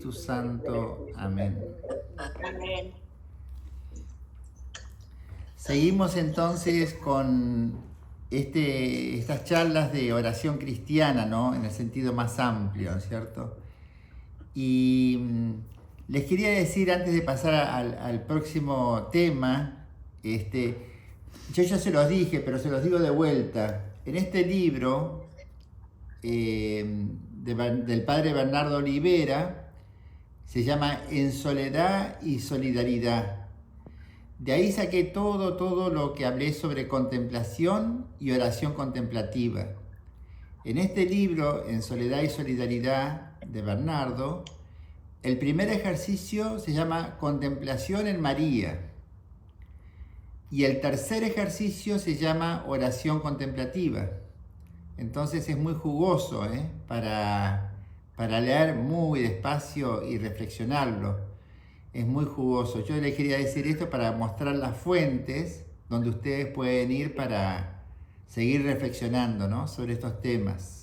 Tu Santo. Amén. Amén. Seguimos entonces con estas charlas de oración cristiana, ¿no? En el sentido más amplio, ¿no es cierto? Y les quería decir antes de pasar al próximo tema, yo ya se los dije, pero se los digo de vuelta. En este libro del padre Bernardo Olivera, se llama En soledad y solidaridad. De ahí saqué todo lo que hablé sobre contemplación y oración contemplativa. En este libro, En soledad y solidaridad, de Bernardo, el primer ejercicio se llama Contemplación en María. Y el tercer ejercicio se llama Oración contemplativa. Entonces es muy jugoso, para leer muy despacio y reflexionarlo. Es muy jugoso. Yo les quería decir esto para mostrar las fuentes donde ustedes pueden ir para seguir reflexionando, ¿no?, sobre estos temas.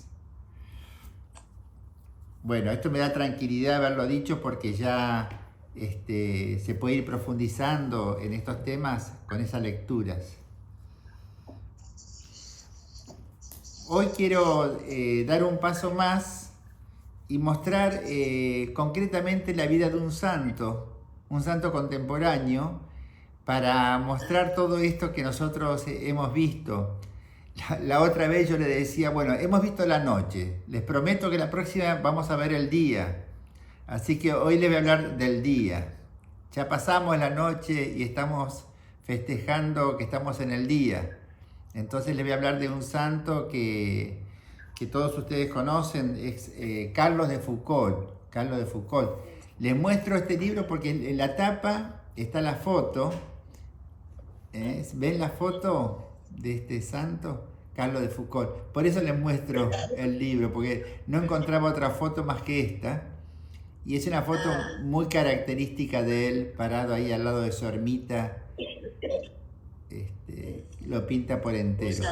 Bueno, esto me da tranquilidad haberlo dicho porque ya se puede ir profundizando en estos temas con esas lecturas. Hoy quiero dar un paso más y mostrar concretamente la vida de un santo contemporáneo, para mostrar todo esto que nosotros hemos visto. La otra vez yo le decía, bueno, hemos visto la noche, les prometo que la próxima vamos a ver el día, así que hoy les voy a hablar del día. Ya pasamos la noche y estamos festejando que estamos en el día. Entonces les voy a hablar de un santo que todos ustedes conocen, es Carlos de Foucauld. Carlos de Foucauld. Les muestro este libro porque en la tapa está la foto. ¿Ven la foto de este santo? Carlos de Foucauld. Por eso les muestro el libro, porque no encontraba otra foto más que esta. Y es una foto muy característica de él, parado ahí al lado de su ermita. Lo pinta por entero.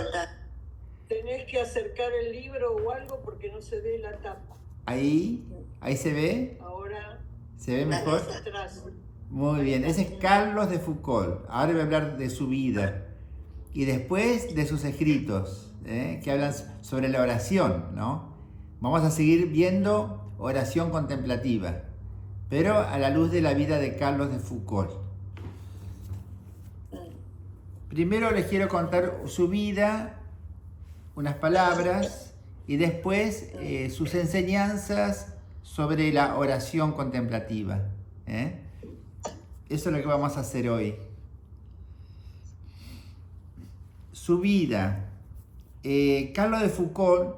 Tenés que acercar el libro o algo porque no se ve la tapa. Ahí se ve. Ahora ¿Se ve mejor? atrás. Muy bien, ese es Carlos de Foucauld. Ahora voy a hablar de su vida y después de sus escritos, que hablan sobre la oración, ¿no? Vamos a seguir viendo oración contemplativa, pero a la luz de la vida de Carlos de Foucauld. Primero les quiero contar su vida, unas palabras, y después sus enseñanzas sobre la oración contemplativa. Eso es lo que vamos a hacer hoy. Su vida. Carlos de Foucauld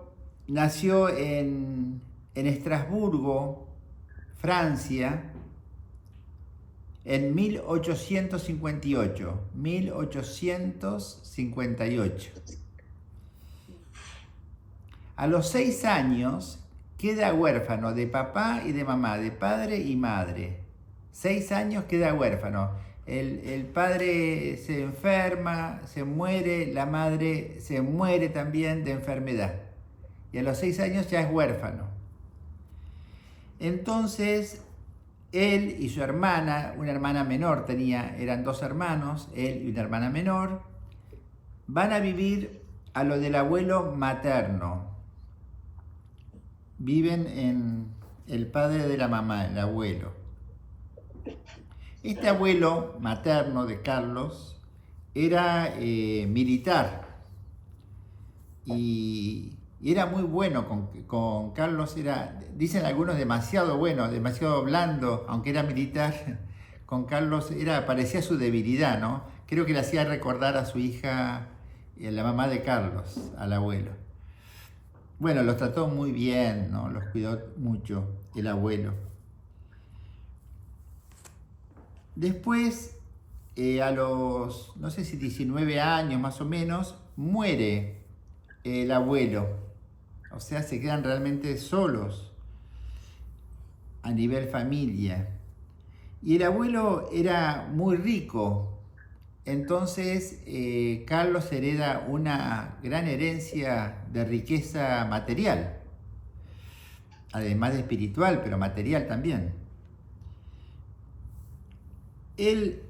nació en Estrasburgo, Francia, en 1858. 1858. A los 6 años queda huérfano de papá y de mamá, de padre y madre. 6 años queda huérfano. El padre se enferma, se muere, la madre se muere también de enfermedad. Y a los 6 años ya es huérfano. Entonces, él y su hermana, una hermana menor eran 2 hermanos, él y una hermana menor, van a vivir a lo del abuelo materno. Viven en el padre de la mamá, el abuelo. Este abuelo materno de Carlos era militar y era muy bueno con Carlos. Dicen algunos, demasiado bueno, demasiado blando, aunque era militar. Con Carlos parecía su debilidad, ¿no? Creo que le hacía recordar a su hija, la mamá de Carlos, al abuelo. Bueno, los trató muy bien, ¿no? Los cuidó mucho el abuelo. Después, a los, no sé si 19 años más o menos, muere el abuelo. O sea, se quedan realmente solos a nivel familia. Y el abuelo era muy rico. Entonces, Carlos hereda una gran herencia de riqueza material. además de espiritual, pero material también. Él,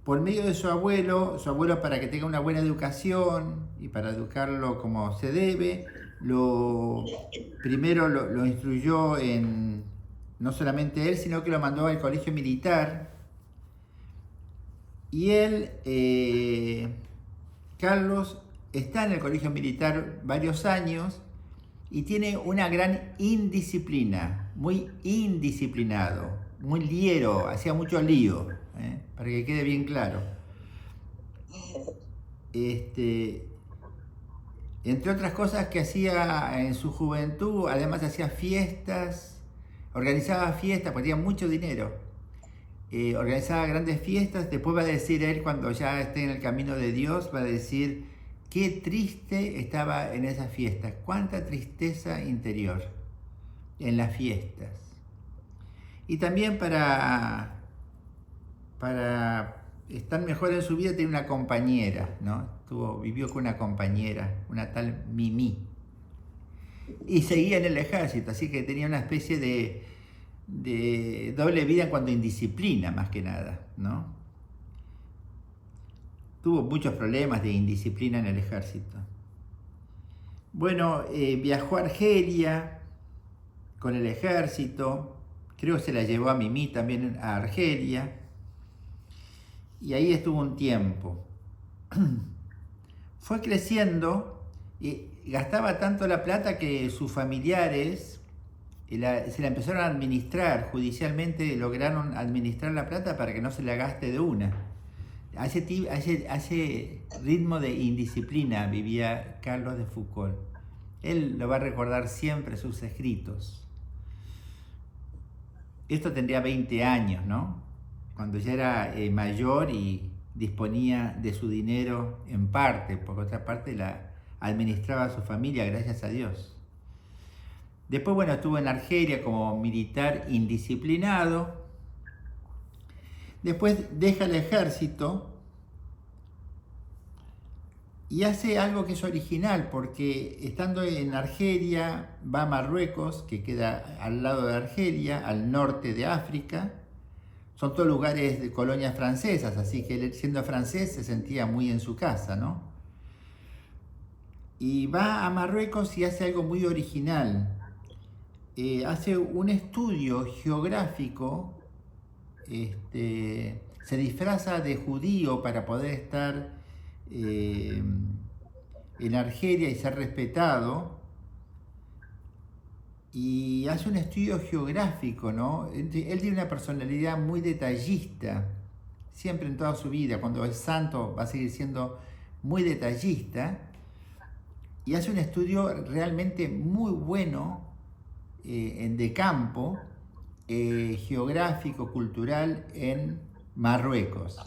por medio de su abuelo para que tenga una buena educación y para educarlo como se debe, primero lo instruyó en, no solamente él, sino que lo mandó al colegio militar. Y él, Carlos, está en el colegio militar varios años y tiene una gran indisciplina, muy indisciplinado, muy liero, hacía mucho lío, para que quede bien claro. Entre otras cosas que hacía en su juventud, además hacía fiestas, organizaba fiestas, porque tenía mucho dinero. Organizaba grandes fiestas. Después va a decir él, cuando ya esté en el camino de Dios, va a decir qué triste estaba en esas fiestas, cuánta tristeza interior en las fiestas. Y también para estar mejor en su vida tiene una compañera, ¿no? Vivió con una compañera, una tal Mimi. Y seguía en el ejército, así que tenía una especie de doble vida en cuanto a indisciplina, más que nada, ¿no? Tuvo muchos problemas de indisciplina en el ejército. Bueno, viajó a Argelia con el ejército, creo que se la llevó a Mimi también a Argelia, y ahí estuvo un tiempo. Fue creciendo y gastaba tanto la plata que sus familiares se la empezaron a administrar, judicialmente lograron administrar la plata para que no se la gaste de una. A ese ritmo de indisciplina vivía Carlos de Foucauld. Él lo va a recordar siempre en sus escritos. Esto tendría 20 años, ¿no? Cuando ya era mayor y disponía de su dinero en parte, por otra parte la administraba a su familia, gracias a Dios. Después, bueno, estuvo en Argelia como militar indisciplinado. Después deja el ejército y hace algo que es original, porque estando en Argelia va a Marruecos, que queda al lado de Argelia, al norte de África. Son todos lugares de colonias francesas, así que él, siendo francés, se sentía muy en su casa, ¿no? Y va a Marruecos y hace algo muy original. Hace un estudio geográfico, se disfraza de judío para poder estar en Argelia y ser respetado, y hace un estudio geográfico, ¿no? Él tiene una personalidad muy detallista, siempre en toda su vida. Cuando es santo va a seguir siendo muy detallista, y hace un estudio realmente muy bueno de campo, geográfico, cultural en Marruecos.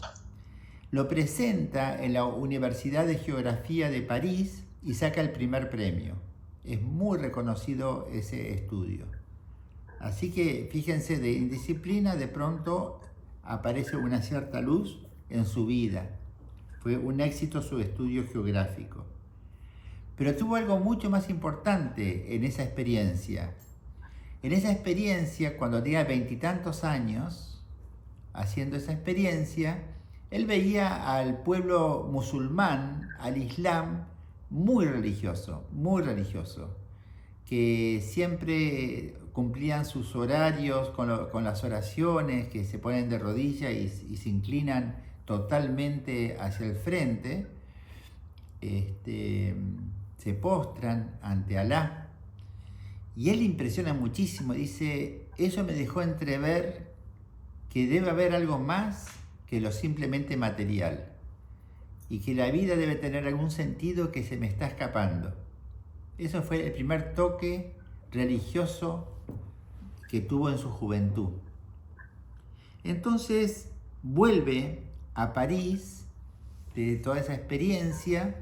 Lo presenta en la Universidad de Geografía de París y saca el primer premio. Es muy reconocido ese estudio. Así que fíjense, de indisciplina de pronto aparece una cierta luz en su vida. Fue un éxito su estudio geográfico. Pero tuvo algo mucho más importante en esa experiencia. En esa experiencia, cuando tenía 20 y tantos años, haciendo esa experiencia, él veía al pueblo musulmán, al Islam, muy religioso, que siempre cumplían sus horarios con las oraciones, que se ponen de rodillas y se inclinan totalmente hacia el frente, se postran ante Alá. Y él le impresiona muchísimo, dice, eso me dejó entrever que debe haber algo más que lo simplemente material, y que la vida debe tener algún sentido que se me está escapando. Eso fue el primer toque religioso que tuvo en su juventud. Entonces vuelve a París de toda esa experiencia,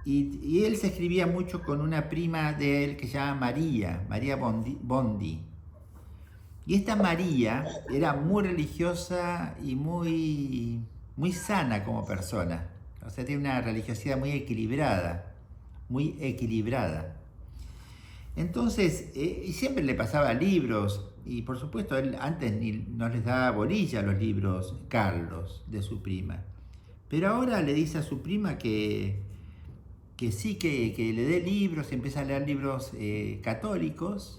y él se escribía mucho con una prima de él que se llama María Bondi. Y esta María era muy religiosa y muy sana como persona. O sea, tiene una religiosidad muy equilibrada, muy equilibrada. Entonces, y siempre le pasaba libros, y por supuesto él antes no les daba bolilla a los libros Carlos, de su prima. Pero ahora le dice a su prima que sí, que le dé libros, empieza a leer libros católicos,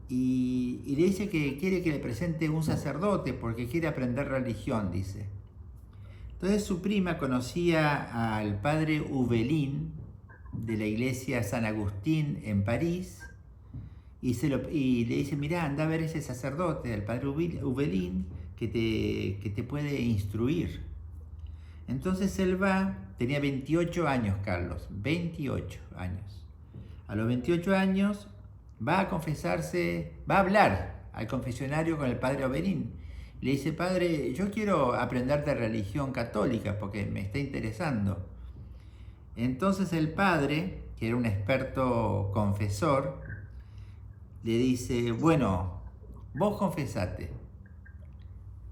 y le dice que quiere que le presente un sacerdote porque quiere aprender religión, dice. Entonces su prima conocía al padre Ubelín de la iglesia San Agustín en París y le dice, mirá, anda a ver ese sacerdote, el padre Ubelín, que te puede instruir. Entonces él va, tenía 28 años Carlos, 28 años. A los 28 años va a confesarse, va a hablar al confesionario con el padre Ubelín. Le dice, padre, yo quiero aprender de religión católica porque me está interesando. Entonces el padre, que era un experto confesor, le dice, bueno, vos confesate.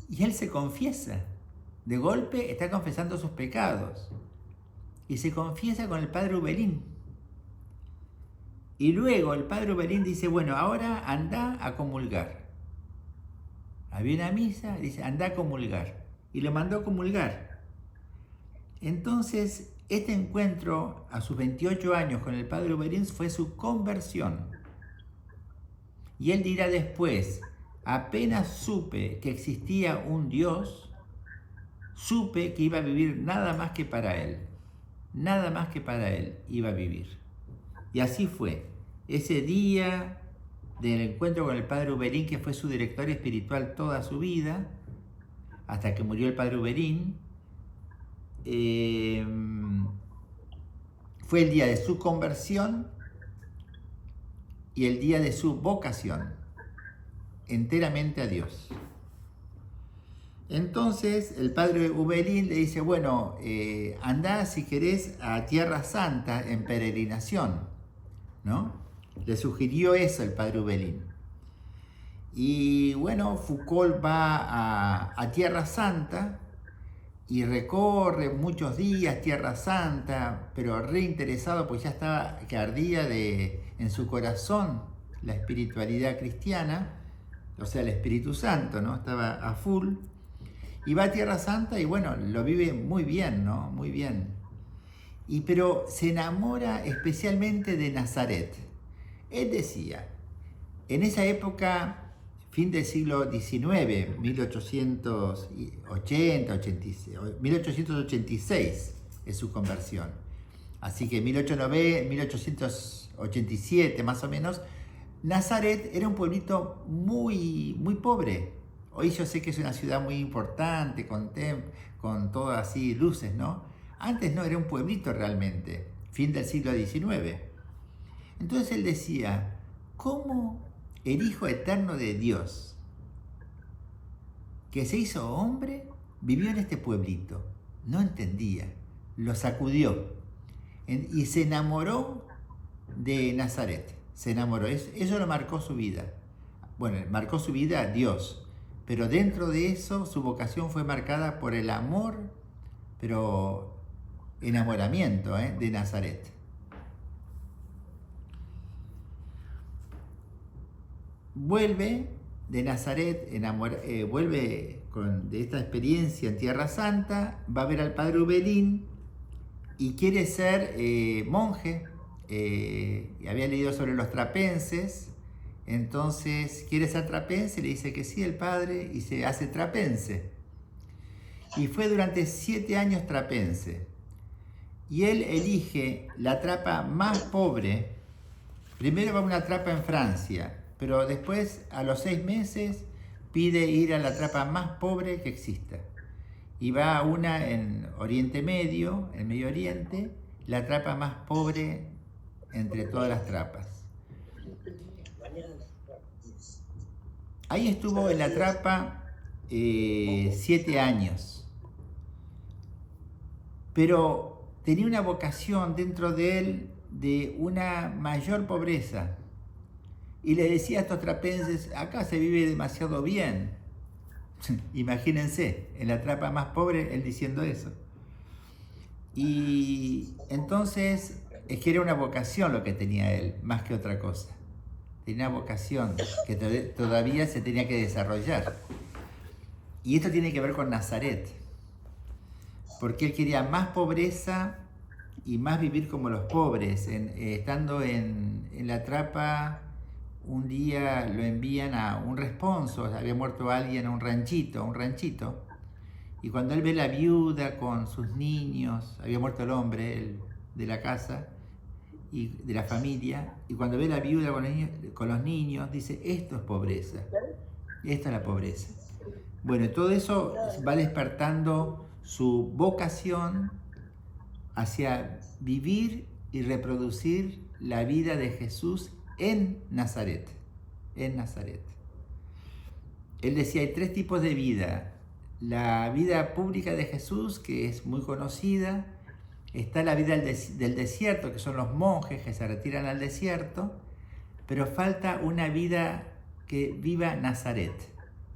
Y él se confiesa. De golpe está confesando sus pecados. Y se confiesa con el padre Ubelín. Y luego el padre Ubelín dice, bueno, ahora anda a comulgar. Había una misa, dice, anda a comulgar. Y lo mandó a comulgar. Entonces, este encuentro a sus 28 años con el padre Ubelín fue su conversión. Y él dirá después, apenas supe que existía un Dios, supe que iba a vivir nada más que para Él. Nada más que para Él iba a vivir. Y así fue. Ese día del encuentro con el padre Ubelín, que fue su director espiritual toda su vida, hasta que murió el padre Ubelín, fue el día de su conversión y el día de su vocación, enteramente a Dios. Entonces el padre Ubelín le dice, bueno, andá si querés a Tierra Santa en peregrinación, ¿no? Le sugirió eso el padre Ubelín. Y bueno, Foucault va a Tierra Santa y recorre muchos días Tierra Santa, pero reinteresado, pues ya estaba, que ardía en su corazón la espiritualidad cristiana, o sea, el Espíritu Santo, ¿no? Estaba a full. Y va a Tierra Santa y bueno, lo vive muy bien, ¿no? Muy bien. Pero se enamora especialmente de Nazaret. Él decía, en esa época, fin del siglo XIX, 1886 es su conversión. Así que 1887 más o menos, Nazaret era un pueblito muy, muy pobre. Hoy yo sé que es una ciudad muy importante, con todas así luces, ¿no? Antes no, era un pueblito realmente, fin del siglo XIX. Entonces él decía, ¿cómo el Hijo Eterno de Dios, que se hizo hombre, vivió en este pueblito? No entendía, lo sacudió y se enamoró de Nazaret, se enamoró, eso lo marcó su vida. Bueno, marcó su vida Dios. Pero dentro de eso, su vocación fue marcada por el amor, pero enamoramiento de Nazaret. Vuelve de Nazaret, vuelve de esta experiencia en Tierra Santa, va a ver al padre Ubelín y quiere ser monje. Había leído sobre los trapenses. Entonces quiere ser trapense, le dice que sí el padre y se hace trapense. Y fue durante 7 años trapense. Y él elige la trapa más pobre. Primero va a una trapa en Francia, pero después a los 6 meses pide ir a la trapa más pobre que exista. Y va a una en Oriente Medio, en Medio Oriente, la trapa más pobre entre todas las trapas. Ahí estuvo en la trapa 7 años, pero tenía una vocación dentro de él de una mayor pobreza. Y le decía a estos trapenses, acá se vive demasiado bien. Imagínense, en la trapa más pobre, él diciendo eso. Y entonces Es que era una vocación lo que tenía él, más que otra cosa. Tenía una vocación que todavía se tenía que desarrollar. Y esto tiene que ver con Nazaret, porque él quería más pobreza y más vivir como los pobres. Estando en la trapa, un día lo envían a un responso, había muerto alguien a un ranchito, y cuando él ve la viuda con sus niños, había muerto el hombre de la casa y de la familia, y cuando ve la viuda con los niños, dice, esto es pobreza, esta es la pobreza. Bueno, todo eso va despertando su vocación hacia vivir y reproducir la vida de Jesús en Nazaret. En Nazaret. Él decía, hay 3 tipos de vida. La vida pública de Jesús, que es muy conocida. Está la vida del desierto, que son los monjes que se retiran al desierto. Pero falta una vida que viva Nazaret.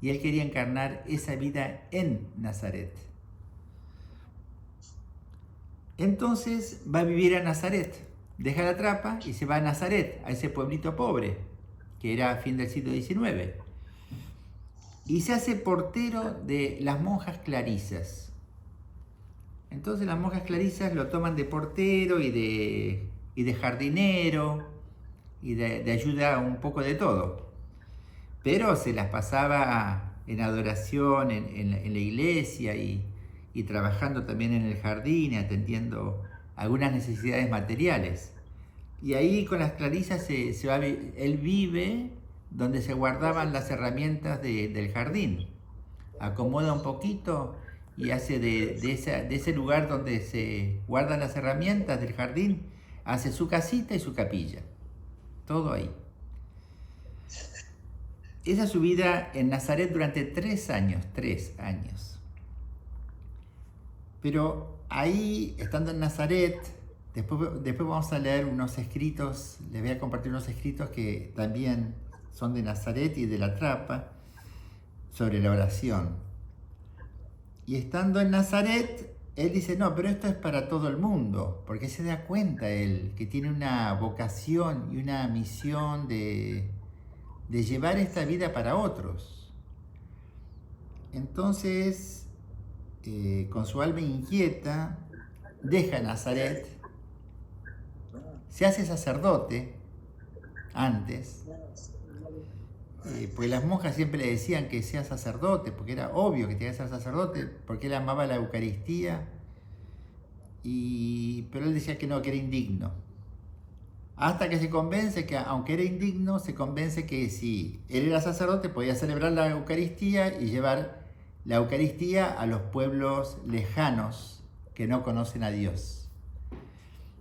Y él quería encarnar esa vida en Nazaret. Entonces va a vivir a Nazaret. Deja la trapa y se va a Nazaret, a ese pueblito pobre, que era a fin del siglo XIX. Y se hace portero de las monjas clarisas. Entonces las monjas clarisas lo toman de portero y de jardinero y de ayuda un poco de todo. Pero se las pasaba en adoración en la iglesia y trabajando también en el jardín, atendiendo algunas necesidades materiales. Y ahí con las clarisas él vive donde se guardaban las herramientas del jardín. Acomoda un poquito y hace de ese lugar donde se guardan las herramientas del jardín, hace su casita y su capilla. Todo ahí. Esa es su vida en Nazaret durante 3 años. Pero ahí, estando en Nazaret, después vamos a leer unos escritos, les voy a compartir unos escritos que también son de Nazaret y de la trapa, sobre la oración. Y estando en Nazaret, él dice, no, pero esto es para todo el mundo, porque se da cuenta él que tiene una vocación y una misión de llevar esta vida para otros. Entonces, con su alma inquieta, deja Nazaret, se hace sacerdote antes, pues las monjas siempre le decían que sea sacerdote, porque era obvio que tenía que ser sacerdote, porque él amaba la Eucaristía, pero él decía que no, que era indigno. Hasta que se convence que, aunque era indigno, se convence que si él era sacerdote podía celebrar la Eucaristía y llevar la Eucaristía a los pueblos lejanos que no conocen a Dios.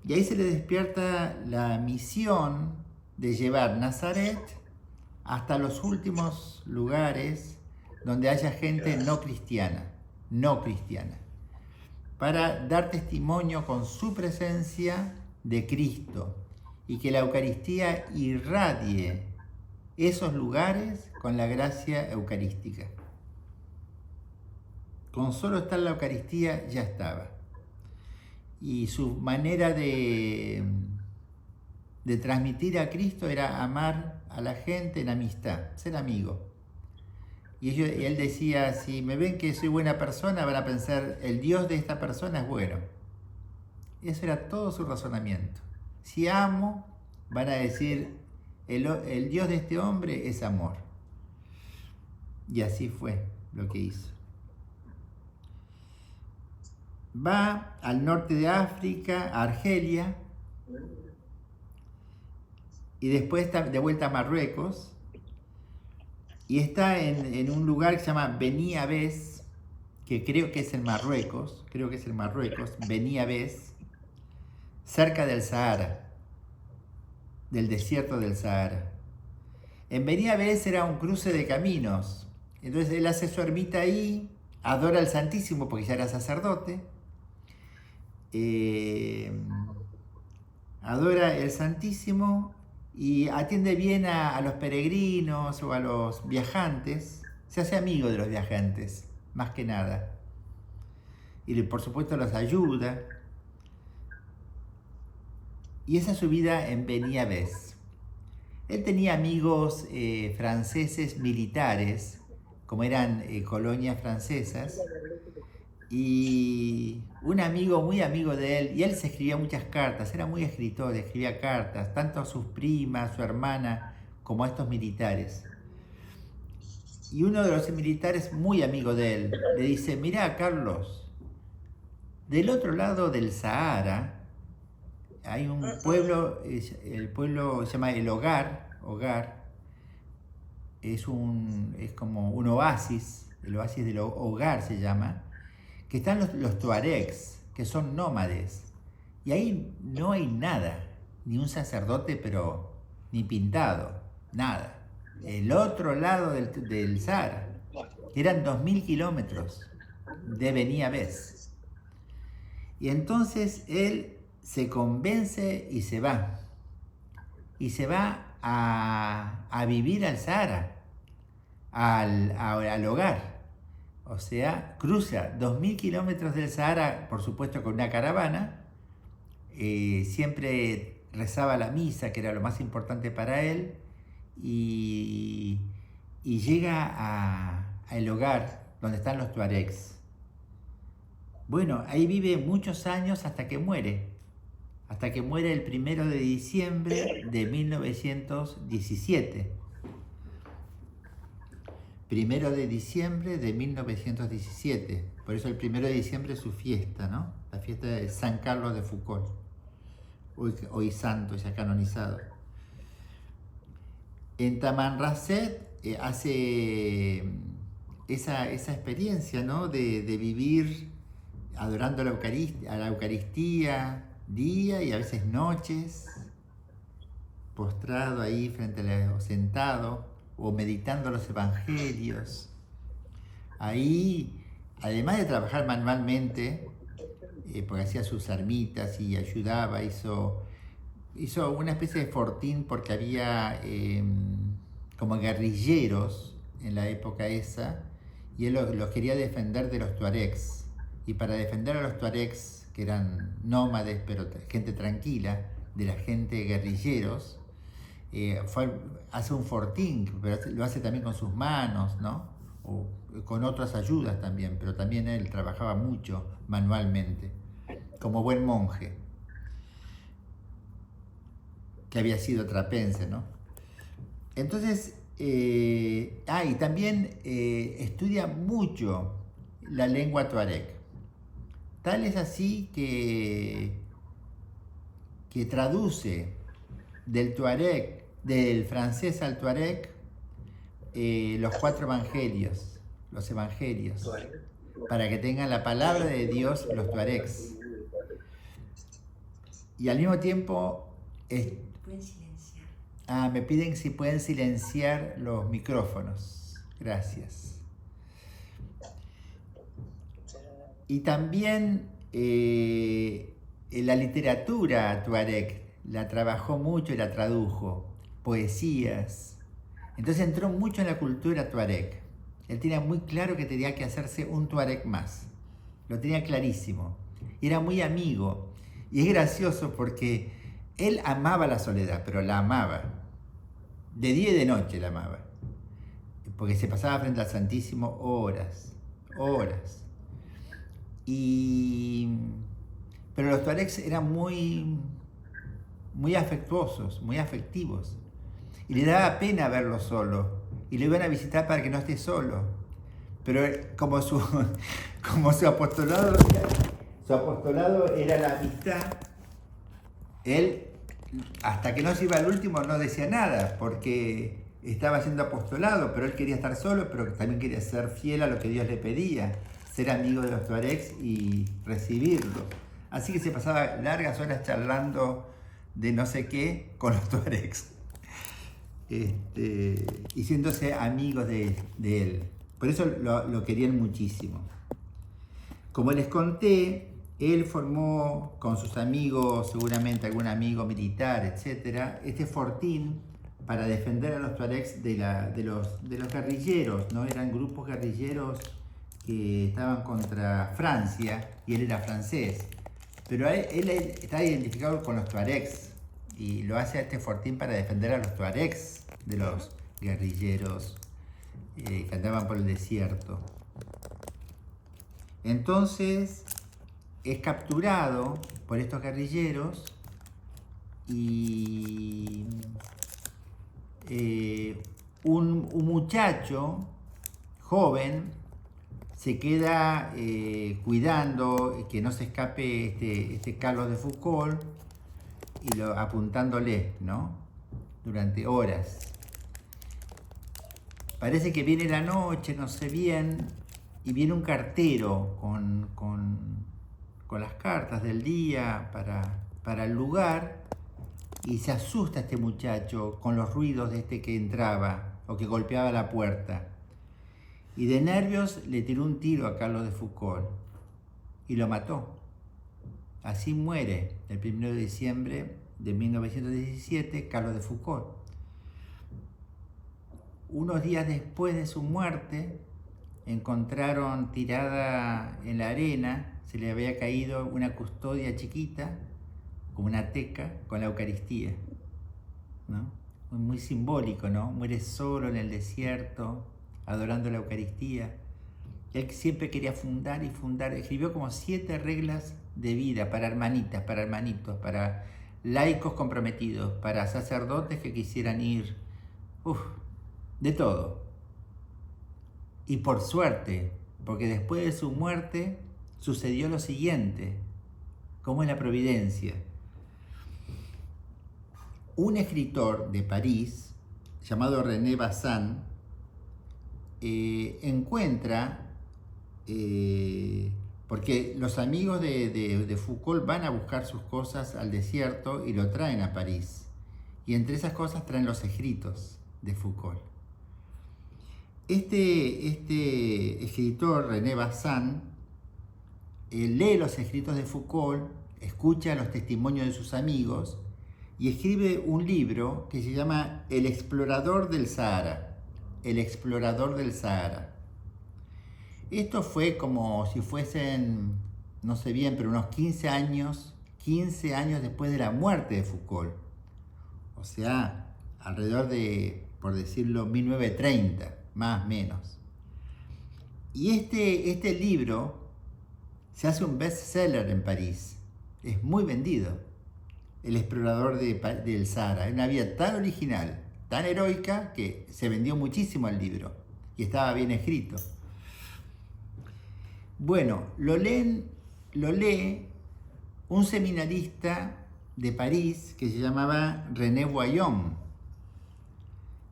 Y ahí se le despierta la misión de llevar Nazaret hasta los últimos lugares donde haya gente no cristiana, para dar testimonio con su presencia de Cristo y que la Eucaristía irradie esos lugares con la gracia eucarística. Con solo estar en la Eucaristía ya estaba. Y su manera de transmitir a Cristo era amar a la gente en amistad, ser amigo. Y él decía, si me ven que soy buena persona, van a pensar, el Dios de esta persona es bueno. Eso era todo su razonamiento. Si amo, van a decir, el Dios de este hombre es amor. Y así fue lo que hizo. Va al norte de África, a Argelia, y después está de vuelta a Marruecos, y está en un lugar que se llama Beni Abbès, que creo que es en Marruecos, Beni Abbès, cerca del Sahara, del desierto del Sahara. En Beni Abbès era un cruce de caminos, entonces él hace su ermita ahí, adora al Santísimo porque ya era sacerdote, adora el Santísimo y atiende bien a los peregrinos o a los viajantes, se hace amigo de los viajantes, más que nada. Y por supuesto los ayuda. y esa es su vida en Beni Abbès. Él tenía amigos franceses militares, como eran colonias francesas, y un amigo muy amigo de él, y él se escribía muchas cartas, era muy escritor, escribía cartas, tanto a sus primas, su hermana, como a estos militares. Y uno de los militares, muy amigo de él, le dice, mirá, Carlos, del otro lado del Sahara hay un pueblo, el pueblo se llama El Hogar, es como un oasis, el oasis del Hogar se llama, que están los tuaregs, que son nómades, y ahí no hay nada, ni un sacerdote, pero ni pintado, nada. El otro lado del Sahara, eran 2000 kilómetros de Beni Abbès. Y entonces él se convence y se va. Y se va a vivir al Sahara, al Hogar. O sea, cruza 2000 kilómetros del Sahara, por supuesto con una caravana. Siempre rezaba la misa, que era lo más importante para él. Y llega al Hogar, donde están los tuaregs. Bueno, ahí vive muchos años hasta que muere. Hasta que muere el 1 de diciembre de 1917. 1 de diciembre de 1917. Por eso el 1 de diciembre es su fiesta, ¿no? La fiesta de San Carlos de Foucault. Hoy santo, ya canonizado. En Tamanrasset hace esa experiencia, ¿no? de vivir adorando a la Eucaristía, día y a veces noches, postrado ahí o sentado, o meditando los evangelios. Ahí, además de trabajar manualmente, porque hacía sus ermitas y ayudaba, hizo una especie de fortín porque había como guerrilleros en la época esa, y él los quería defender de los tuaregs. Y para defender a los tuaregs, que eran nómades, pero gente tranquila, de la gente guerrilleros, hace un fortín, pero lo hace también con sus manos, ¿no? O con otras ayudas también, pero también él trabajaba mucho manualmente, como buen monje, que había sido trapense, ¿no? Entonces, y también estudia mucho la lengua tuareg. Tal es así que traduce del francés al tuareg, los 4 evangelios, los evangelios, para que tengan la palabra de Dios los tuaregs. Y al mismo tiempo, Pueden silenciar. me piden si pueden silenciar los micrófonos. Gracias. Y también la literatura tuareg la trabajó mucho y la tradujo, poesías. Entonces entró mucho en la cultura tuareg. Él tenía muy claro que tenía que hacerse un tuareg más. Lo tenía clarísimo. Y era muy amigo. Y es gracioso porque él amaba la soledad, pero la amaba. De día y de noche la amaba. Porque se pasaba frente al Santísimo horas. Pero los tuaregs eran muy afectuosos, muy afectivos. Y le daba pena verlo solo. Y le iban a visitar para que no esté solo. Pero como su apostolado era la amistad, él, hasta que no se iba al último, no decía nada, porque estaba haciendo apostolado, pero él quería estar solo, pero también quería ser fiel a lo que Dios le pedía, ser amigo de los tuaregs y recibirlo. Así que se pasaba largas horas charlando de no sé qué con los tuaregs, y siéndose amigos de él. Por eso lo querían muchísimo. Como les conté, él formó con sus amigos, seguramente algún amigo militar, etc., este fortín para defender a los tuaregs de los guerrilleros, ¿no? Eran grupos guerrilleros que estaban contra Francia y él era francés. Pero él está identificado con los tuaregs, y lo hace a este fortín para defender a los tuaregs, de los guerrilleros que andaban por el desierto. Entonces es capturado por estos guerrilleros y un muchacho joven se queda cuidando que no se escape este Carlos de Foucauld y apuntándole, ¿no? Durante horas. Parece que viene la noche, no sé bien, y viene un cartero con las cartas del día para el lugar, y se asusta este muchacho con los ruidos de este que entraba o que golpeaba la puerta. Y de nervios le tiró un tiro a Carlos de Foucauld y lo mató. Así muere el 1 de diciembre de 1917 Carlos de Foucauld. Unos días después de su muerte, encontraron tirada en la arena, se le había caído una custodia chiquita, como una teca, con la Eucaristía, ¿no? Muy simbólico, ¿no? Muere solo en el desierto, adorando la Eucaristía. Él siempre quería fundar y fundar. Escribió como 7 reglas de vida para hermanitas, para hermanitos, para laicos comprometidos, para sacerdotes que quisieran ir. De todo. Y por suerte, porque después de su muerte sucedió lo siguiente. ¿Cómo es la providencia? Un escritor de París, llamado René Bazin, encuentra, porque los amigos de Foucauld van a buscar sus cosas al desierto y lo traen a París. Y entre esas cosas traen los escritos de Foucauld. Este escritor, René Bazin, lee los escritos de Foucauld, escucha los testimonios de sus amigos y escribe un libro que se llama El explorador del Sahara. El explorador del Sahara. Esto fue como si fuesen, no sé bien, pero unos 15 años después de la muerte de Foucauld. O sea, alrededor de, por decirlo, 1930, más o menos. Y este libro se hace un bestseller en París. Es muy vendido. El explorador del Sahara. Es una vida tan original, tan heroica, que se vendió muchísimo el libro y estaba bien escrito. Bueno, lo lee un seminarista de París que se llamaba René Voillon.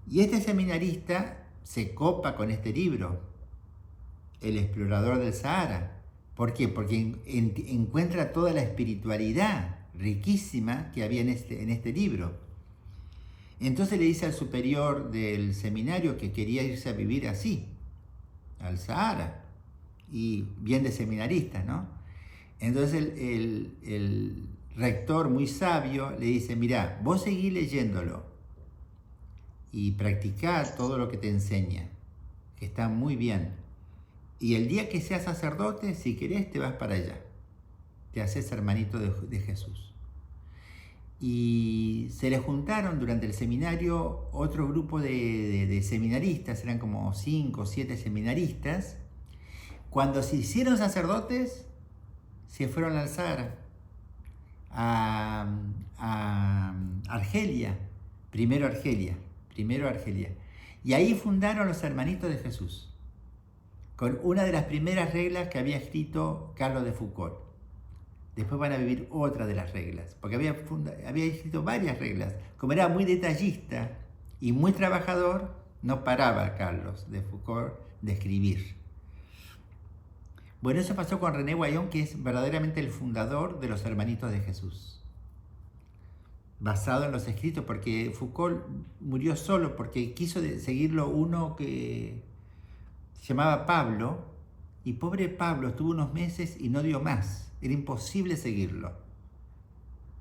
Y este seminarista se copa con este libro, El explorador del Sahara. ¿Por qué? Porque encuentra toda la espiritualidad riquísima que había en este libro. Entonces le dice al superior del seminario que quería irse a vivir así, al Sahara, y bien de seminaristas, ¿no? Entonces el rector, muy sabio, le dice: mirá, vos seguí leyéndolo y practicá todo lo que te enseña, que está muy bien. Y el día que seas sacerdote, si querés, te vas para allá. Te haces hermanito de Jesús. Y se le juntaron durante el seminario otro grupo de seminaristas, eran como 5 o 7 seminaristas. Cuando se hicieron sacerdotes, se fueron al Sahara, a Argelia, primero Argelia. Y ahí fundaron los Hermanitos de Jesús, con una de las primeras reglas que había escrito Carlos de Foucauld. Después van a vivir otra de las reglas, porque había escrito varias reglas. Como era muy detallista y muy trabajador, no paraba Carlos de Foucauld de escribir. Bueno, eso pasó con René Voillon, que es verdaderamente el fundador de los Hermanitos de Jesús, basado en los escritos, porque Foucauld murió solo porque quiso seguirlo uno que se llamaba Pablo, y pobre Pablo estuvo unos meses y no dio más. Era imposible seguirlo.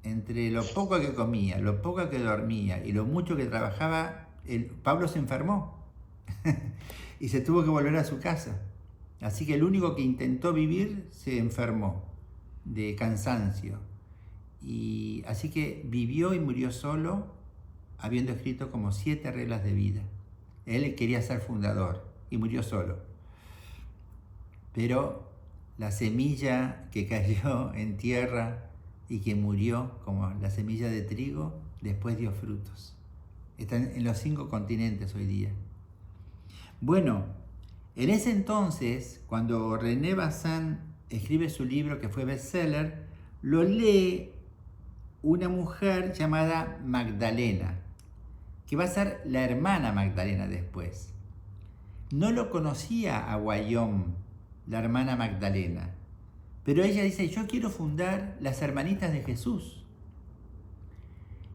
Entre lo poco que comía, lo poco que dormía y lo mucho que trabajaba, Pablo se enfermó y se tuvo que volver a su casa. Así que el único que intentó vivir se enfermó de cansancio Y así que vivió y murió solo, habiendo escrito como 7 reglas de vida. Él quería ser fundador y murió solo. Pero la semilla que cayó en tierra y que murió como la semilla de trigo, después dio frutos. Están en los 5 continentes hoy día. Bueno, en ese entonces, cuando René Bazin escribe su libro que fue bestseller, lo lee una mujer llamada Magdalena, que va a ser la hermana Magdalena después. No lo conocía a Guillaume, la hermana Magdalena, pero ella dice, yo quiero fundar las Hermanitas de Jesús.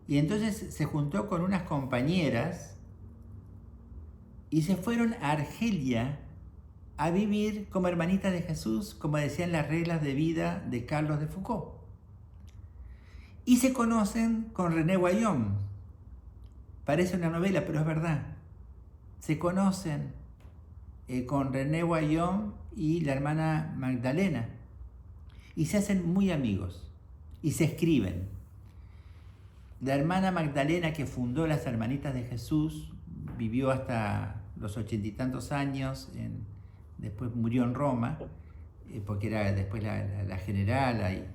Y entonces se juntó con unas compañeras y se fueron a Argelia a vivir como Hermanitas de Jesús, como decían las reglas de vida de Carlos de Foucault. Y se conocen con René Guillaume. Parece una novela, pero es verdad. Se conocen con René Guillaume y la hermana Magdalena. Y se hacen muy amigos. Y se escriben. La hermana Magdalena, que fundó las Hermanitas de Jesús, vivió hasta los 80 y tantos años, después murió en Roma, porque era después la general ahí.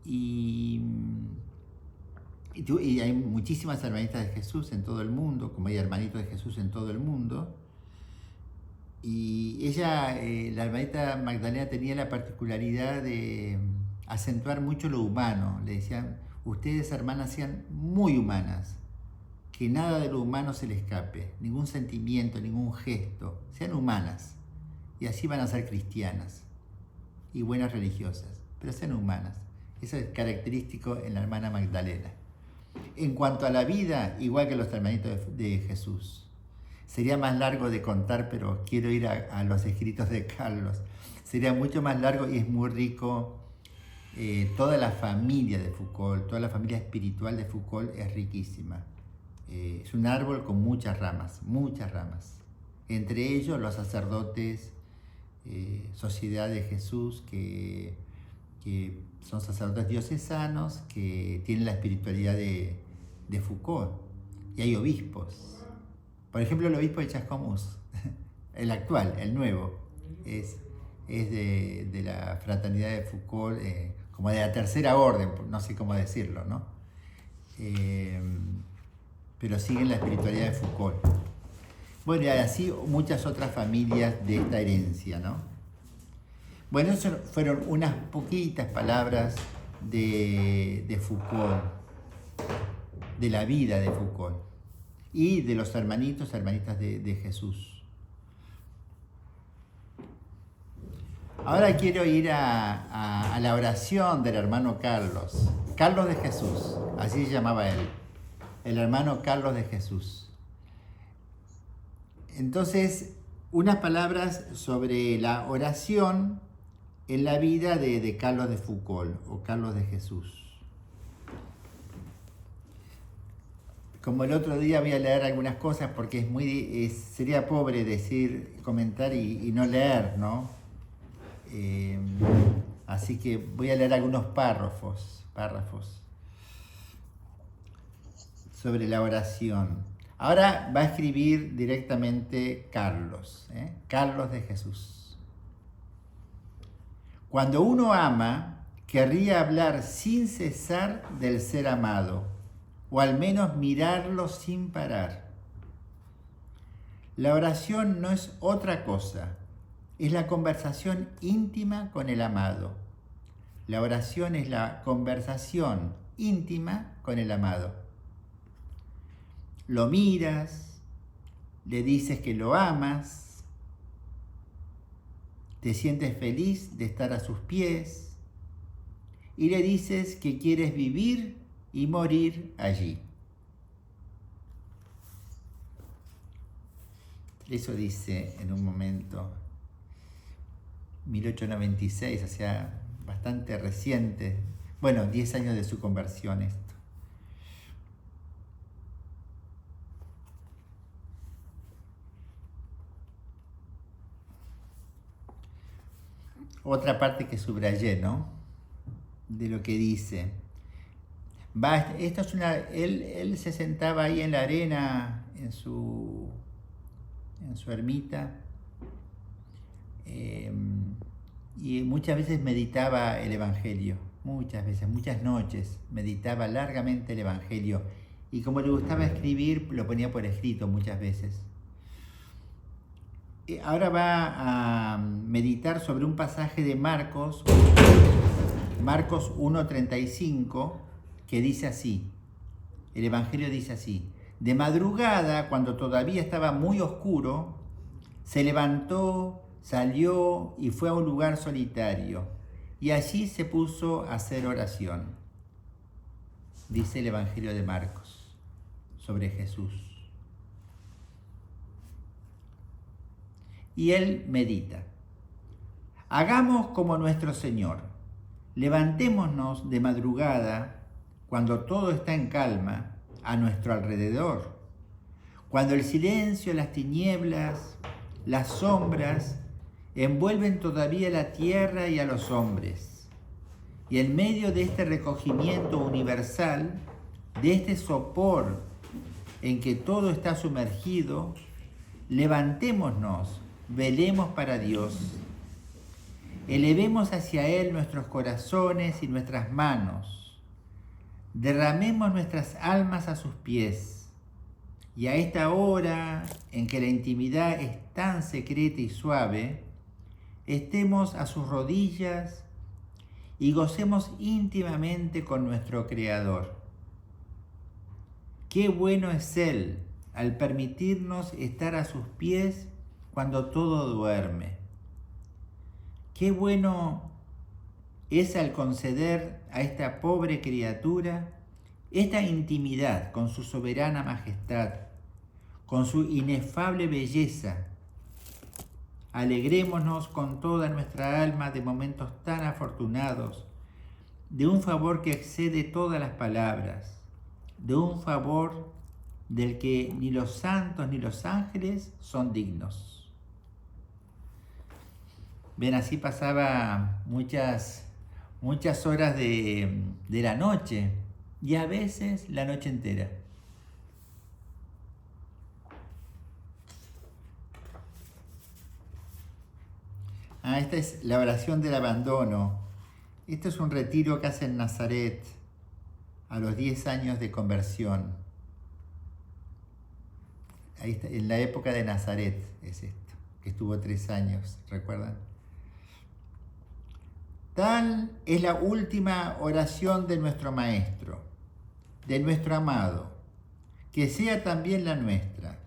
Y hay muchísimas Hermanitas de Jesús en todo el mundo, como hay hermanitos de Jesús en todo el mundo. Y ella, la hermanita Magdalena, tenía la particularidad de acentuar mucho lo humano. Le decían, ustedes hermanas sean muy humanas, que nada de lo humano se les escape, ningún sentimiento, ningún gesto, sean humanas. Y así van a ser cristianas y buenas religiosas, pero sean humanas. Eso es característico en la hermana Magdalena. En cuanto a la vida, igual que los hermanitos de Jesús. Sería más largo de contar, pero quiero ir a los escritos de Carlos. Sería mucho más largo y es muy rico. Toda la familia de Foucault, toda la familia espiritual de Foucault es riquísima. Es un árbol con muchas ramas, muchas ramas. Entre ellos los sacerdotes, Sociedad de Jesús, que son sacerdotes diocesanos que tienen la espiritualidad de Foucault. Y hay obispos. Por ejemplo, el obispo de Chascomús, el actual, el nuevo, es de la fraternidad de Foucault, como de la tercera orden, no sé cómo decirlo, ¿no? Pero siguen la espiritualidad de Foucault. Bueno, y así muchas otras familias de esta herencia, ¿no? Bueno, eso fueron unas poquitas palabras de Foucault, de la vida de Foucault y de los hermanitos, hermanitas de Jesús. Ahora quiero ir a la oración del hermano Carlos, Carlos de Jesús, así se llamaba él, el hermano Carlos de Jesús. Entonces, unas palabras sobre la oración en la vida de Carlos de Foucault o Carlos de Jesús. Como el otro día voy a leer algunas cosas porque sería pobre comentar y no leer, ¿no? Así que voy a leer algunos párrafos sobre la oración. Ahora va a escribir directamente Carlos, Carlos de Jesús. Cuando uno ama, querría hablar sin cesar del ser amado, o al menos mirarlo sin parar. La oración no es otra cosa, es la conversación íntima con el amado. La oración es la conversación íntima con el amado. Lo miras, le dices que lo amas, te sientes feliz de estar a sus pies y le dices que quieres vivir y morir allí. Eso dice en un momento, 1896, o sea, bastante reciente. Bueno, 10 años de su conversión esto. Otra parte que subrayé, ¿no? De lo que dice. Esto es él se sentaba ahí en la arena, en su ermita, y muchas veces meditaba el Evangelio, muchas veces, muchas noches, meditaba largamente el Evangelio, y como le gustaba escribir, lo ponía por escrito muchas veces. Ahora va a meditar sobre un pasaje de Marcos 1:35, que dice así, el Evangelio dice así: de madrugada, cuando todavía estaba muy oscuro, se levantó, salió y fue a un lugar solitario, y allí se puso a hacer oración. Dice el Evangelio de Marcos sobre Jesús. Y él medita: hagamos como nuestro Señor, levantémonos de madrugada, cuando todo está en calma a nuestro alrededor, cuando el silencio, las tinieblas, las sombras envuelven todavía la tierra y a los hombres. Y en medio de este recogimiento universal, de este sopor en que todo está sumergido, levantémonos, velemos para Dios. Elevemos hacia Él nuestros corazones y nuestras manos. Derramemos nuestras almas a sus pies. Y a esta hora en que la intimidad es tan secreta y suave, estemos a sus rodillas y gocemos íntimamente con nuestro Creador. Qué bueno es Él al permitirnos estar a sus pies cuando todo duerme. Qué bueno es al conceder a esta pobre criatura esta intimidad con su soberana majestad, con su inefable belleza. Alegrémonos con toda nuestra alma de momentos tan afortunados, de un favor que excede todas las palabras, de un favor del que ni los santos ni los ángeles son dignos. Ven, así pasaba muchas horas de la noche, y a veces la noche entera. Esta es la oración del abandono. Esto es un retiro que hace en Nazaret a los 10 años de conversión. Ahí está, en la época de Nazaret es esto, que estuvo 3 años, ¿recuerdan? Tal es la última oración de nuestro Maestro, de nuestro amado, que sea también la nuestra,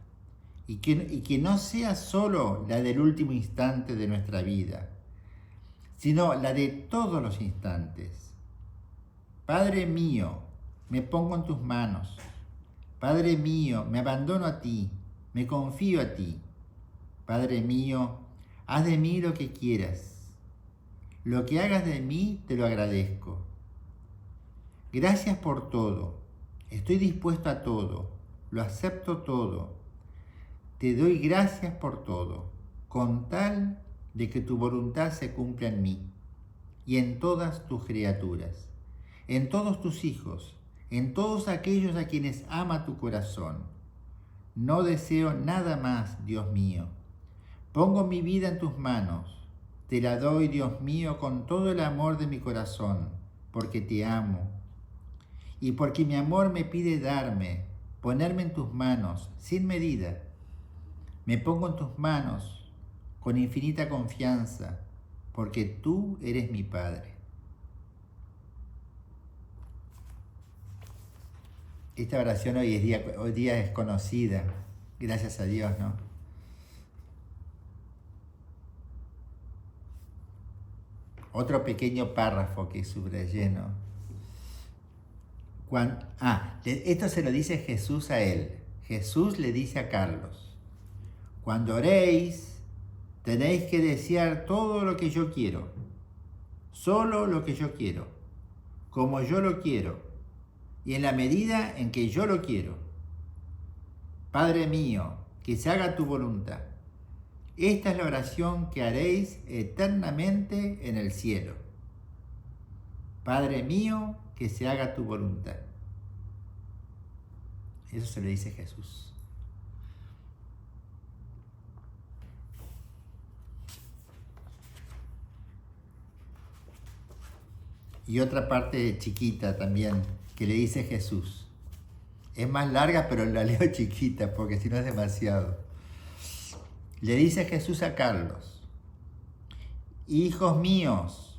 y que no sea solo la del último instante de nuestra vida, sino la de todos los instantes. Padre mío, me pongo en tus manos. Padre mío, me abandono a ti, me confío a ti. Padre mío, haz de mí lo que quieras. Lo que hagas de mí te lo agradezco. Gracias por todo. Estoy dispuesto a todo. Lo acepto todo. Te doy gracias por todo, con tal de que tu voluntad se cumpla en mí y en todas tus criaturas, en todos tus hijos, en todos aquellos a quienes ama tu corazón. No deseo nada más, Dios mío. Pongo mi vida en tus manos. Te la doy, Dios mío, con todo el amor de mi corazón, porque te amo. Y porque mi amor me pide ponerme en tus manos, sin medida. Me pongo en tus manos, con infinita confianza, porque tú eres mi Padre. Esta oración hoy día es conocida, gracias a Dios, ¿no? Otro pequeño párrafo que subrayé, ¿no? Esto se lo dice Jesús a él. Jesús le dice a Carlos: cuando oréis, tenéis que desear todo lo que yo quiero, solo lo que yo quiero, como yo lo quiero, y en la medida en que yo lo quiero. Padre mío, que se haga tu voluntad. Esta es la oración que haréis eternamente en el cielo. Padre mío, que se haga tu voluntad. Eso se lo dice Jesús. Y otra parte chiquita también, que le dice Jesús. Es más larga, pero la leo chiquita, porque si no es demasiado. Le dice Jesús a Carlos: hijos míos,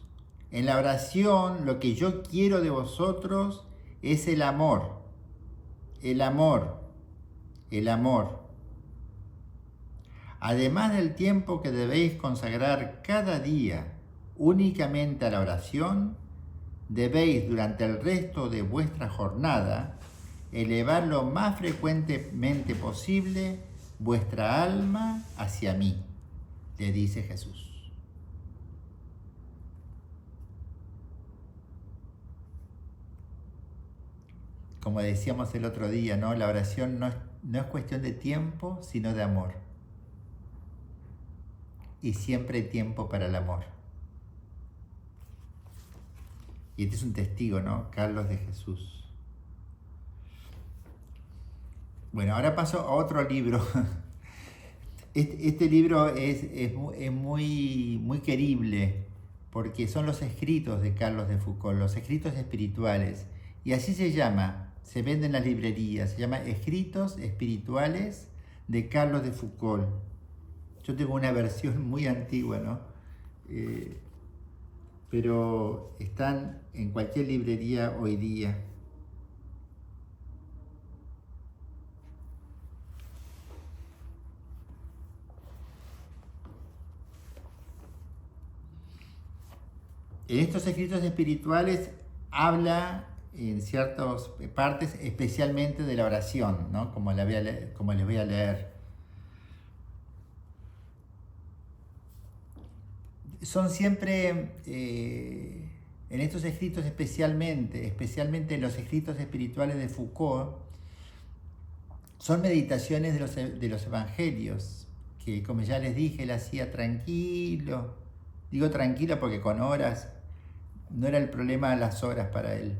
en la oración lo que yo quiero de vosotros es el amor, el amor, el amor. Además del tiempo que debéis consagrar cada día únicamente a la oración, debéis durante el resto de vuestra jornada elevar lo más frecuentemente posible vuestra alma hacia mí, le dice Jesús. Como decíamos el otro día, ¿no? La oración no es cuestión de tiempo, sino de amor. Y siempre hay tiempo para el amor. Y este es un testigo, ¿no? Carlos de Jesús. Bueno, ahora paso a otro libro. Este libro es muy querible, porque son los escritos de Carlos de Foucault, los escritos espirituales. Y así se llama, se vende en las librerías, se llama Escritos Espirituales de Carlos de Foucault. Yo tengo una versión muy antigua, ¿no? Pero están en cualquier librería hoy día. En estos escritos espirituales habla en ciertas partes especialmente de la oración, ¿no? Como les voy a leer. Son siempre, en estos escritos especialmente en los escritos espirituales de Foucault, son meditaciones de los evangelios, que como ya les dije, él hacía tranquilo. Digo tranquilo porque con horas, no era el problema las horas para él.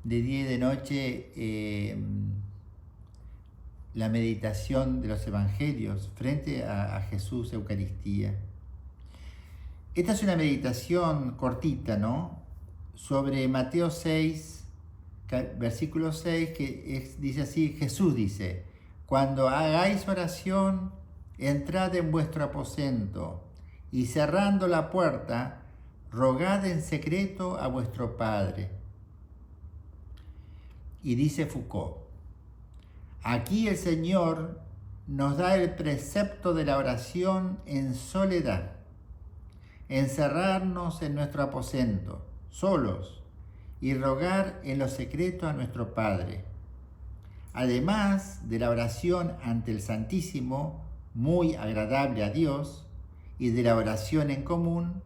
De día y de noche, la meditación de los evangelios frente a Jesús, Eucaristía. Esta es una meditación cortita, ¿no? Sobre Mateo 6, versículo 6, que dice así: Jesús dice: cuando hagáis oración, entrad en vuestro aposento y cerrando la puerta, rogad en secreto a vuestro Padre. Y dice Foucault: aquí el Señor nos da el precepto de la oración en soledad, encerrarnos en nuestro aposento, solos, y rogar en lo secreto a nuestro Padre. Además de la oración ante el Santísimo, muy agradable a Dios, y de la oración en común,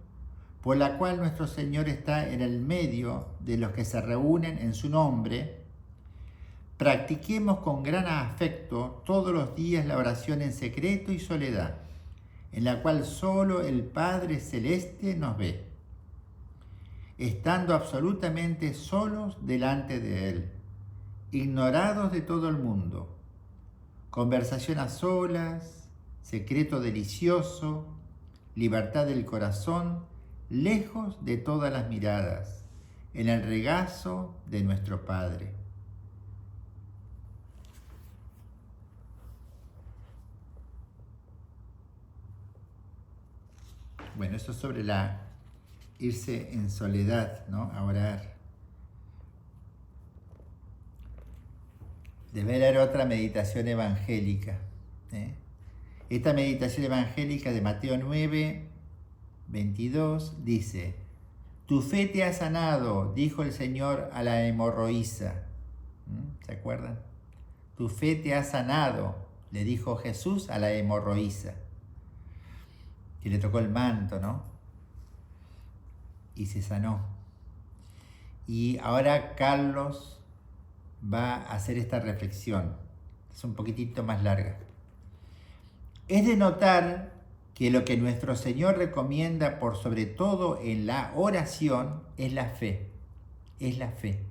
por la cual nuestro Señor está en el medio de los que se reúnen en su nombre, practiquemos con gran afecto todos los días la oración en secreto y soledad, en la cual solo el Padre Celeste nos ve, estando absolutamente solos delante de Él, ignorados de todo el mundo, conversación a solas, secreto delicioso, libertad del corazón, lejos de todas las miradas, en el regazo de nuestro Padre. Bueno, eso es sobre irse en soledad, ¿no? A orar. Debe haber otra meditación evangélica, ¿eh? Esta meditación evangélica de Mateo 9, 22 dice: tu fe te ha sanado, dijo el Señor a la hemorroísa. ¿Se acuerdan? Tu fe te ha sanado, le dijo Jesús a la hemorroísa. Y le tocó el manto, ¿no? Y se sanó. Y ahora Carlos va a hacer esta reflexión. Es un poquitito más larga. Es de notar que lo que nuestro Señor recomienda por sobre todo en la oración es la fe. Es la fe.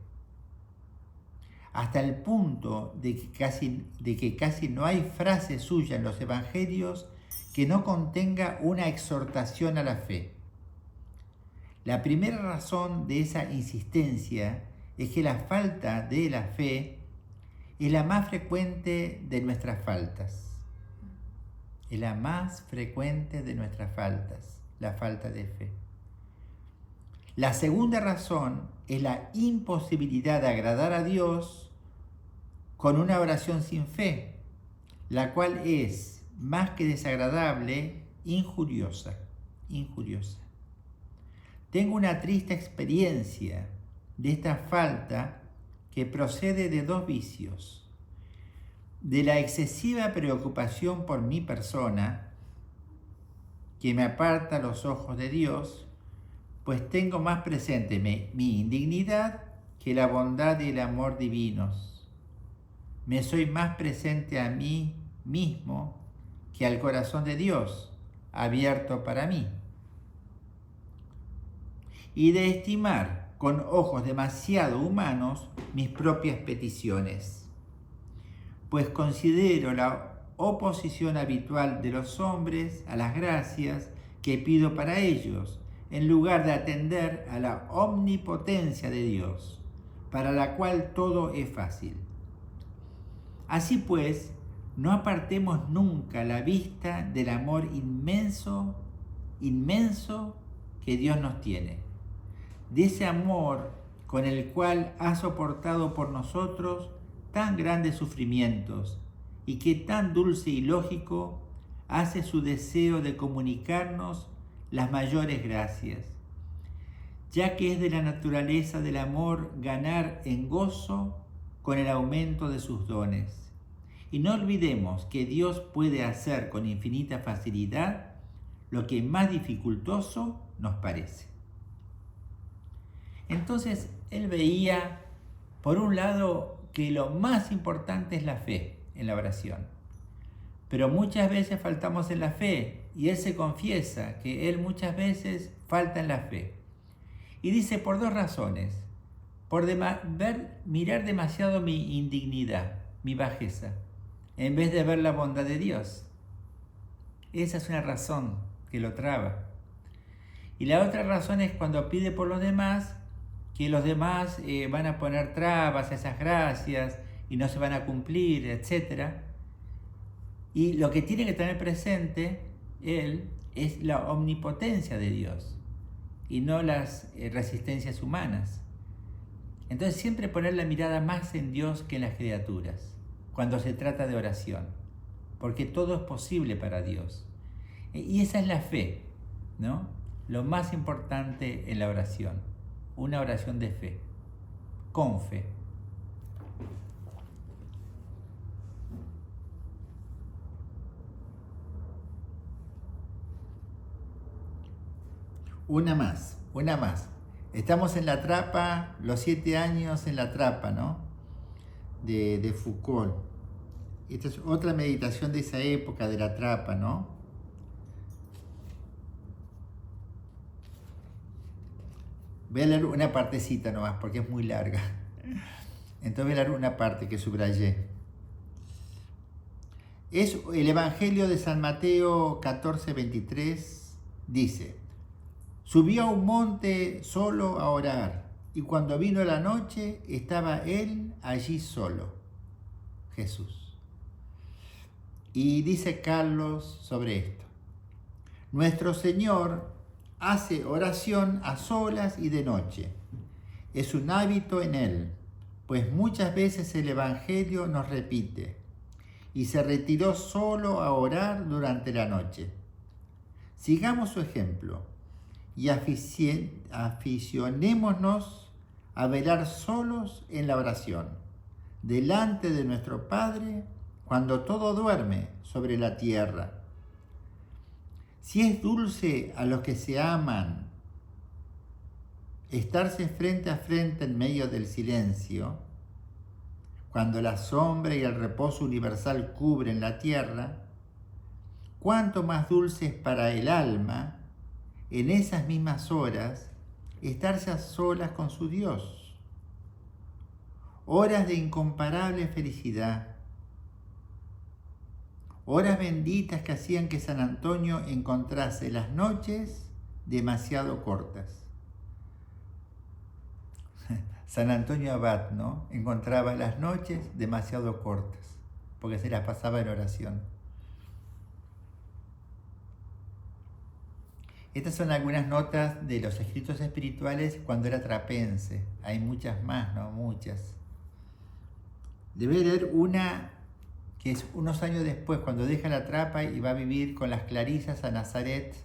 hasta el punto de que casi no hay frase suya en los evangelios que no contenga una exhortación a la fe. La primera razón de esa insistencia es que la falta de la fe es la más frecuente de nuestras faltas. Es la más frecuente de nuestras faltas, la falta de fe. La segunda razón es la imposibilidad de agradar a Dios con una oración sin fe, la cual es, más que desagradable, injuriosa. Tengo una triste experiencia de esta falta que procede de dos vicios: de la excesiva preocupación por mi persona, que me aparta los ojos de Dios, pues tengo más presente mi indignidad que la bondad y el amor divinos. Me soy más presente a mí mismo que al corazón de Dios, abierto para mí. Y de estimar con ojos demasiado humanos mis propias peticiones, pues considero la oposición habitual de los hombres a las gracias que pido para ellos, en lugar de atender a la omnipotencia de Dios, para la cual todo es fácil. Así pues, no apartemos nunca la vista del amor inmenso que Dios nos tiene, de ese amor con el cual ha soportado por nosotros tan grandes sufrimientos y que tan dulce y lógico hace su deseo de comunicarnos las mayores gracias, ya que es de la naturaleza del amor ganar en gozo con el aumento de sus dones. Y no olvidemos que Dios puede hacer con infinita facilidad lo que más dificultoso nos parece. Entonces, él veía, por un lado, que lo más importante es la fe en la oración. Pero muchas veces faltamos en la fe, y él se confiesa que él muchas veces falta en la fe. Y dice por dos razones: por mirar demasiado mi indignidad, mi bajeza, en vez de ver la bondad de Dios. Esa es una razón que lo traba. Y la otra razón es cuando pide por los demás, que los demás van a poner trabas a esas gracias y no se van a cumplir, etc. Y lo que tiene que tener presente él es la omnipotencia de Dios y no las resistencias humanas. Entonces siempre poner la mirada más en Dios que en las criaturas cuando se trata de oración, porque todo es posible para Dios. Y esa es la fe, ¿no? Lo más importante en la oración, una oración de fe, con fe. Una más. Estamos en la trapa, los 7 años en la trapa, ¿no? De Foucault. Esta es otra meditación de esa época de la trapa, ¿no? Voy a leer una partecita nomás porque es muy larga. Entonces voy a leer una parte que subrayé. Es el Evangelio de San Mateo 14:23, dice: subió a un monte solo a orar, y cuando vino la noche estaba él allí solo, Jesús. Y dice Carlos sobre esto: nuestro Señor hace oración a solas y de noche. Es un hábito en él, pues muchas veces el Evangelio nos repite: y se retiró solo a orar durante la noche. Sigamos su ejemplo y aficionémonos a velar solos en la oración, delante de nuestro Padre, cuando todo duerme sobre la tierra. Si es dulce a los que se aman estarse frente a frente en medio del silencio, cuando la sombra y el reposo universal cubren la tierra, cuánto más dulce es para el alma, en esas mismas horas, estarse a solas con su Dios. horas de incomparable felicidad, horas benditas que hacían que San Antonio encontrase las noches demasiado cortas. San Antonio Abad, ¿no? Encontraba las noches demasiado cortas, porque se las pasaba en oración. Estas son algunas notas de los escritos espirituales cuando era trapense. Hay muchas más, ¿no? Muchas. Debe leer una que es unos años después, cuando deja la trapa y va a vivir con las Clarisas a Nazaret,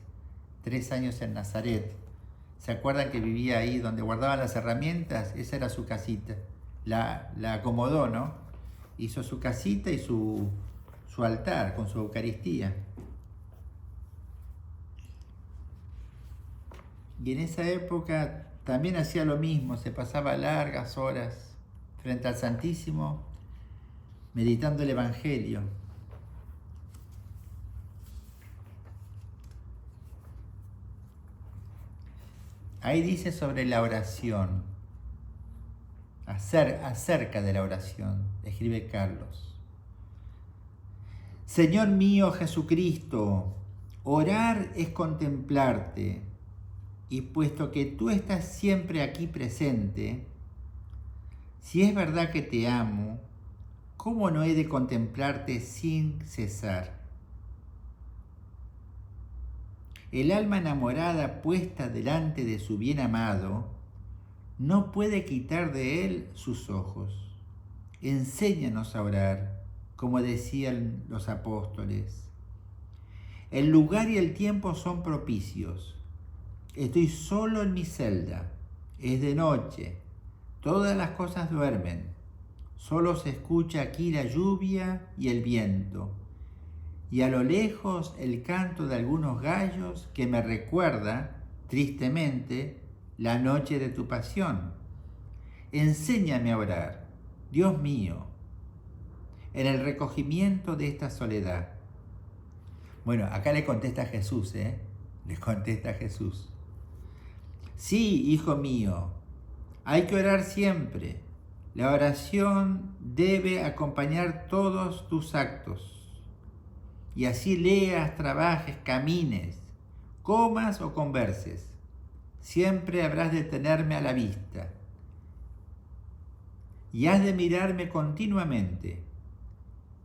3 años en Nazaret. ¿Se acuerdan que vivía ahí donde guardaban las herramientas? Esa era su casita. La acomodó, ¿no? Hizo su casita y su altar con su Eucaristía. Y en esa época también hacía lo mismo, se pasaba largas horas frente al Santísimo meditando el Evangelio. Ahí dice sobre la oración, acerca de la oración, escribe Carlos. Señor mío Jesucristo, orar es contemplarte, y puesto que tú estás siempre aquí presente, si es verdad que te amo, ¿cómo no he de contemplarte sin cesar? El alma enamorada puesta delante de su bien amado no puede quitar de él sus ojos. Enséñanos a orar, como decían los apóstoles. El lugar y el tiempo son propicios. Estoy solo en mi celda. Es de noche. Todas las cosas duermen. Solo se escucha aquí la lluvia y el viento. Y a lo lejos el canto de algunos gallos que me recuerda, tristemente, la noche de tu pasión. Enséñame a orar, Dios mío, en el recogimiento de esta soledad. Bueno, acá le contesta Jesús, Le contesta Jesús. Sí, hijo mío, hay que orar siempre. La oración debe acompañar todos tus actos. Y así leas, trabajes, camines, comas o converses. Siempre habrás de tenerme a la vista. Y has de mirarme continuamente.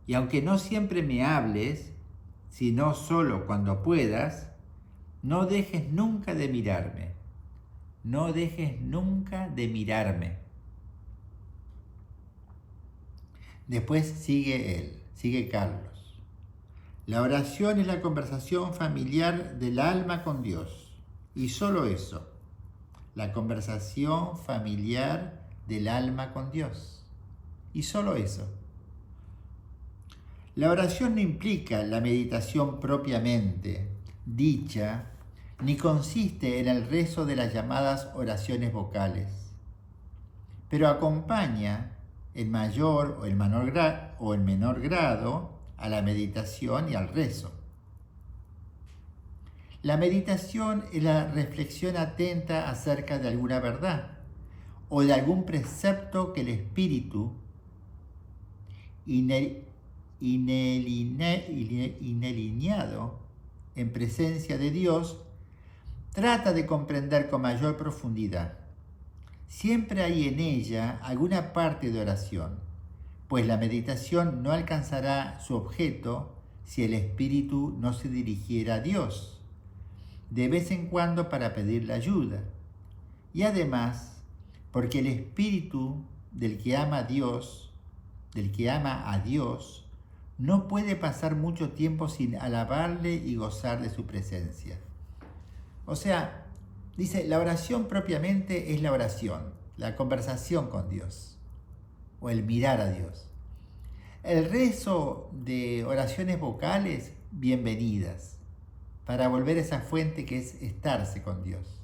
Y aunque no siempre me hables, sino solo cuando puedas, no dejes nunca de mirarme. No dejes nunca de mirarme. Después sigue Carlos. La oración es la conversación familiar del alma con Dios. Y solo eso. La conversación familiar del alma con Dios. Y solo eso. La oración no implica la meditación propiamente dicha, ni consiste en el rezo de las llamadas oraciones vocales, pero acompaña en mayor o en menor grado a la meditación y al rezo. La meditación es la reflexión atenta acerca de alguna verdad o de algún precepto que el espíritu inalineado en presencia de Dios trata de comprender con mayor profundidad. Siempre hay en ella alguna parte de oración, pues la meditación no alcanzará su objeto si el espíritu no se dirigiera a Dios, de vez en cuando para pedirle ayuda. Y además, porque el espíritu del que ama a Dios, no puede pasar mucho tiempo sin alabarle y gozar de su presencia. O sea, dice, la oración propiamente es la oración, la conversación con Dios, o el mirar a Dios. El rezo de oraciones vocales, bienvenidas, para volver a esa fuente que es estarse con Dios.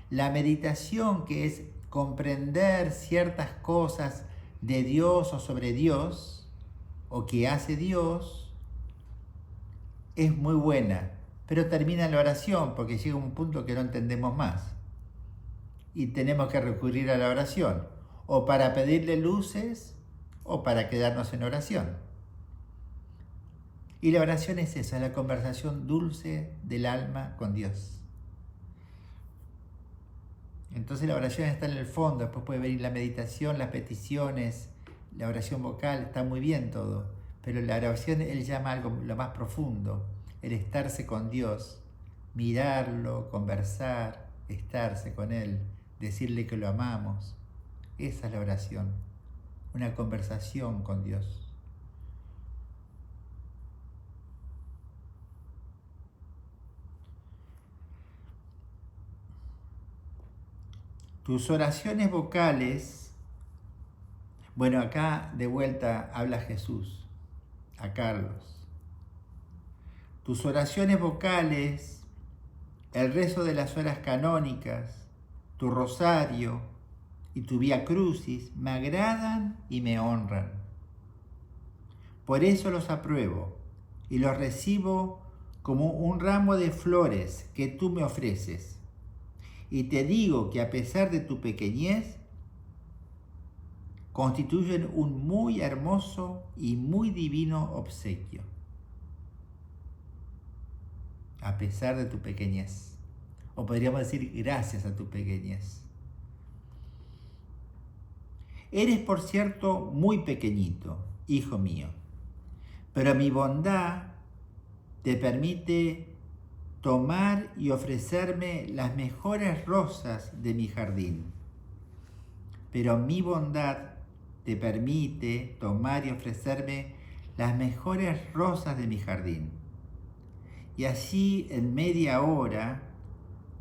La meditación, que es comprender ciertas cosas de Dios o sobre Dios, o que hace Dios, es muy buena, pero termina en la oración porque llega un punto que no entendemos más y tenemos que recurrir a la oración. o para pedirle luces o para quedarnos en oración. Y la oración es esa, la conversación dulce del alma con Dios. Entonces la oración está en el fondo, después puede venir la meditación, las peticiones, la oración vocal, está muy bien todo, pero la oración él llama algo lo más profundo, el estarse con Dios, mirarlo, conversar, estarse con Él, decirle que lo amamos. Esa es la oración, una conversación con Dios. Tus oraciones vocales, bueno, acá de vuelta habla Jesús, a Carlos. Tus oraciones vocales, el rezo de las horas canónicas, tu rosario y tu Vía Crucis me agradan y me honran. Por eso los apruebo y los recibo como un ramo de flores que tú me ofreces. Y te digo que a pesar de tu pequeñez, constituyen un muy hermoso y muy divino obsequio. A pesar de tu pequeñez. O podríamos decir gracias a tu pequeñez. Eres, por cierto, muy pequeñito, hijo mío, pero mi bondad te permite tomar y ofrecerme las mejores rosas de mi jardín. Pero mi bondad te permite tomar y ofrecerme las mejores rosas de mi jardín. Y así en media hora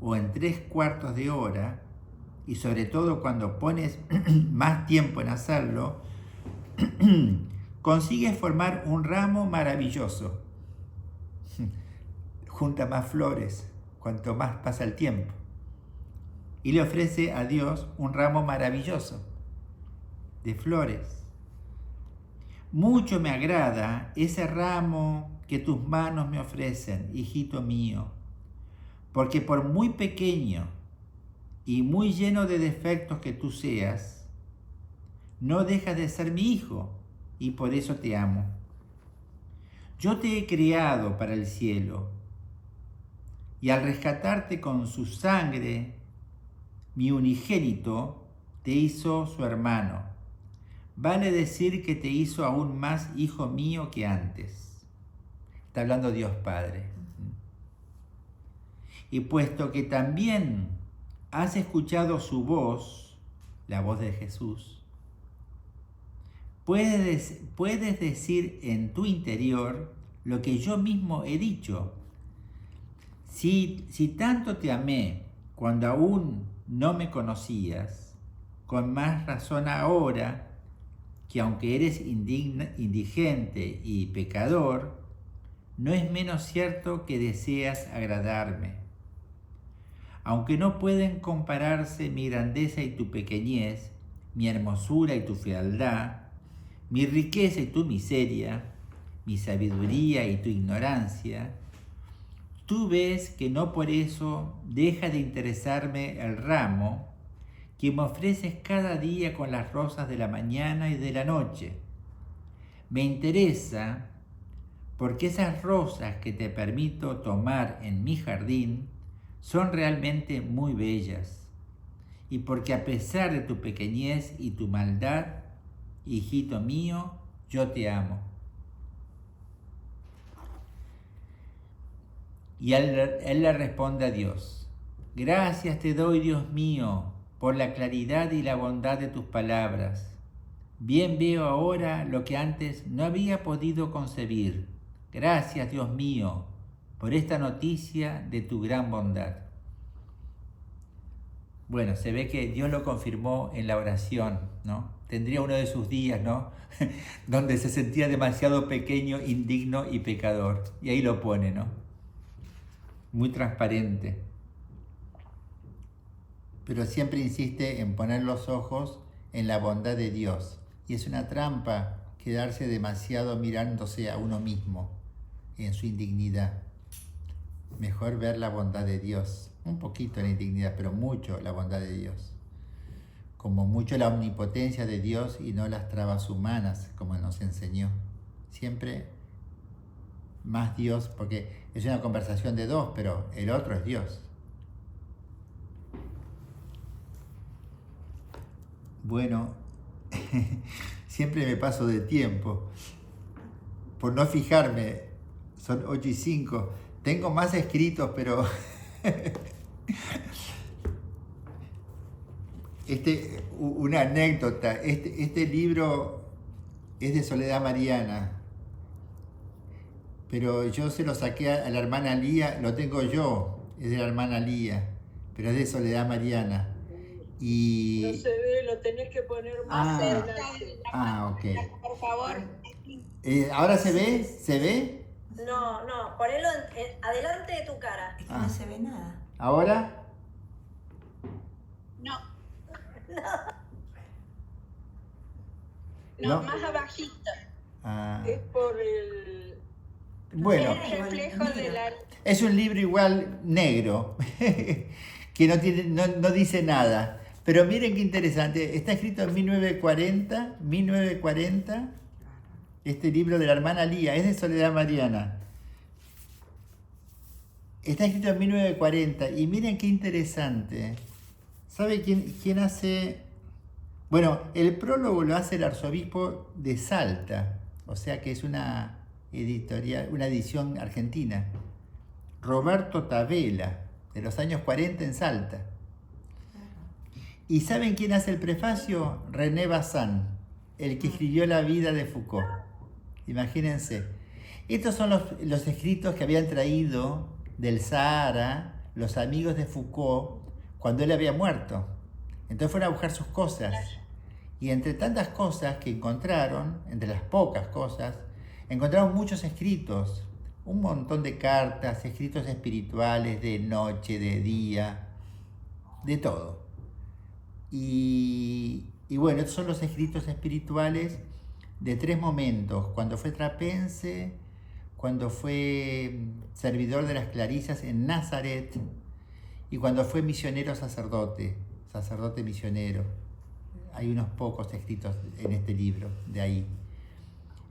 o en 3/4 de hora, y sobre todo cuando pones más tiempo en hacerlo, consigues formar un ramo maravilloso. Junta más flores cuanto más pasa el tiempo. Y le ofrece a Dios un ramo maravilloso de flores. Mucho me agrada ese ramo que tus manos me ofrecen, hijito mío, porque por muy pequeño y muy lleno de defectos que tú seas, no dejas de ser mi hijo y por eso te amo. Yo te he criado para el cielo y al rescatarte con su sangre, mi unigénito te hizo su hermano. Vale decir que te hizo aún más hijo mío que antes. Está hablando Dios Padre. Y puesto que también has escuchado su voz, la voz de Jesús, puedes decir en tu interior lo que yo mismo he dicho. Si tanto te amé cuando aún no me conocías, con más razón ahora, que aunque eres indigente y pecador, no es menos cierto que deseas agradarme. Aunque no pueden compararse mi grandeza y tu pequeñez, mi hermosura y tu fealdad, mi riqueza y tu miseria, mi sabiduría y tu ignorancia, tú ves que no por eso deja de interesarme el ramo que me ofreces cada día con las rosas de la mañana y de la noche. Me interesa porque esas rosas que te permito tomar en mi jardín son realmente muy bellas, y porque a pesar de tu pequeñez y tu maldad, hijito mío, yo te amo. Y él le responde a Dios: gracias te doy, Dios mío, por la claridad y la bondad de tus palabras. Bien veo ahora lo que antes no había podido concebir. Gracias, Dios mío, por esta noticia de tu gran bondad. Bueno, se ve que Dios lo confirmó en la oración, ¿no? Tendría uno de sus días, ¿no? Donde se sentía demasiado pequeño, indigno y pecador. Y ahí lo pone, ¿no? Muy transparente. Pero siempre insiste en poner los ojos en la bondad de Dios. Y es una trampa quedarse demasiado mirándose a uno mismo en su indignidad. Mejor ver la bondad de Dios. Un poquito la indignidad, pero mucho la bondad de Dios. como mucho la omnipotencia de Dios y no las trabas humanas, como nos enseñó. Siempre más Dios, porque es una conversación de dos, pero el otro es Dios. Bueno, siempre me paso de tiempo. Por no fijarme, son 8:05. Tengo más escritos, pero una anécdota. Este libro es de Soledad Mariana, pero yo se lo saqué a la hermana Lía, lo tengo yo, es de la hermana Lía, pero es de Soledad Mariana. Y... No se ve, lo tenés que poner más adelante. Ok. Por favor. ¿Ahora se ve? ¿Se ve? No, ponelo adelante de tu cara. Es que no se ve nada. ¿Ahora? No, ¿No? más abajito. Es por el... Bueno, Es el reflejo de la... es un libro igual negro, que no dice nada. Pero miren qué interesante, está escrito en 1940, este libro de la hermana Lía, es de Soledad Mariana. Está escrito en 1940 y miren qué interesante. ¿Sabe quién hace? Bueno, el prólogo lo hace el arzobispo de Salta, o sea que es una edición argentina. Roberto Tavela, de los años 40 en Salta. ¿Y saben quién hace el prefacio? René Bazin, el que escribió la vida de Foucault. Imagínense. Estos son los escritos que habían traído del Sahara los amigos de Foucault cuando él había muerto. Entonces fueron a buscar sus cosas. Y entre tantas cosas que encontraron, entre las pocas cosas, encontraron muchos escritos, un montón de cartas, escritos espirituales, de noche, de día, de todo. Y bueno, estos son los escritos espirituales de 3 momentos: cuando fue trapense, cuando fue servidor de las Clarisas en Nazaret y cuando fue misionero sacerdote misionero. Hay unos pocos escritos en este libro, de ahí,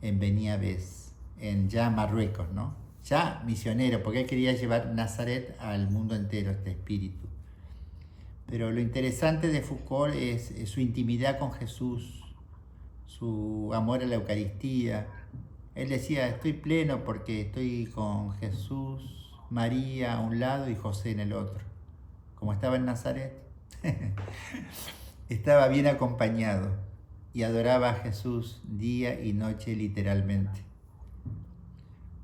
en Beniabés, en ya Marruecos, ¿no? Ya misionero, porque él quería llevar Nazaret al mundo entero, este espíritu. Pero lo interesante de Foucault es su intimidad con Jesús, su amor a la Eucaristía. Él decía, estoy pleno porque estoy con Jesús, María a un lado y José en el otro. Como estaba en Nazaret, estaba bien acompañado y adoraba a Jesús día y noche literalmente.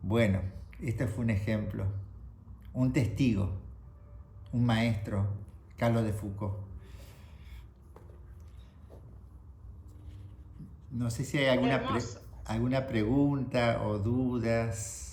Bueno, este fue un ejemplo, un testigo, un maestro, Carlos de Foucault. No sé si hay alguna pregunta o dudas.